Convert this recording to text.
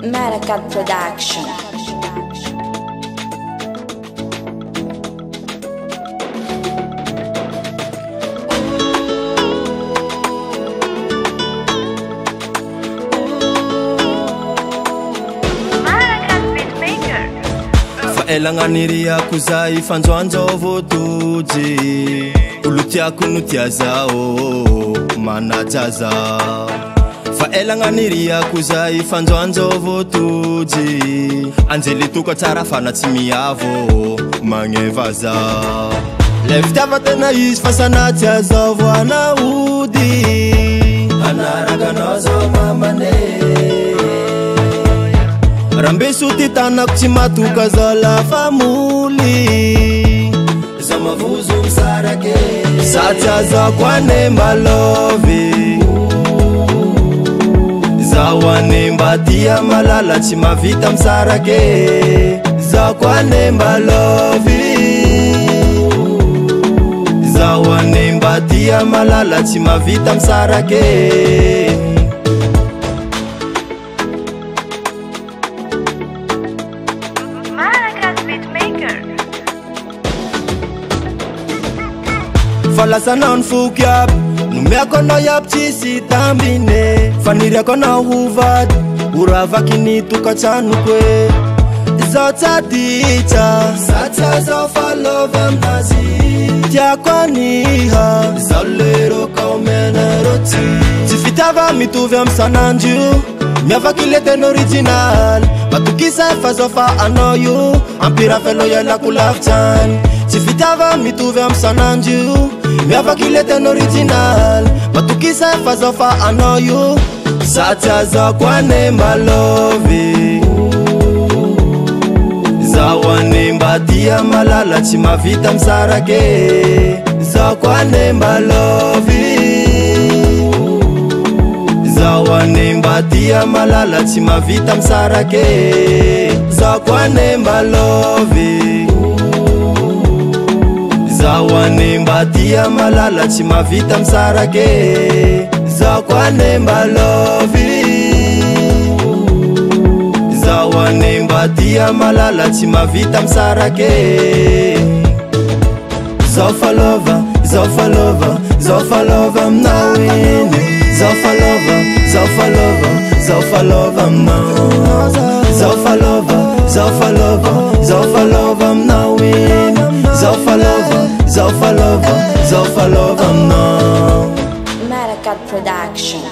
Maracat Production. Elanganiria kuzai fanjoanjo votuji ulutia kunutia zao manajaza fa elanganiria kuzai fanjoanjo votuji anjeli tuka tsara fanatsimiavo mangevaza leftava tena is fasanatia zavo anaudi anaraganozo mamane rambesu titanak tsy matoka zala famuli zamavuzu msarake satsa zakwanemba lovy zawanemba tia malala tsy mavita msarake zakwanemba lovy zawanemba tia malala tsy mavita msarake falasana on fukyap numeakono yap chisi tambine faniriakono huvad uravakini tukachanukwe zotaticha satsa zofalovamnazi tiakwaniha zalero kaumeneroti zifitava mituvya msananju miavakileten original batukisa fazofa anoyu ampira felo yela kulafchan zifitava mituvya msananju miavakileten original batukisa fazofa anoyu satsa zakwanemba lovi zawanemba tia malala tsy mavita msarake zakwanemba lovi zawanemba tia malala tsy mavita msarake zakwanemba lovi zawanemba tia malala tsy mavita msarake zakwanemba lovi zawanemba tia malala tsy mavita msarake zofalova zofalova zofalova mnawini zofalova zofalova zofalova mna zofalova zofalova zofalova mnawini zofalova zofalova zofalova mna Maracat Production.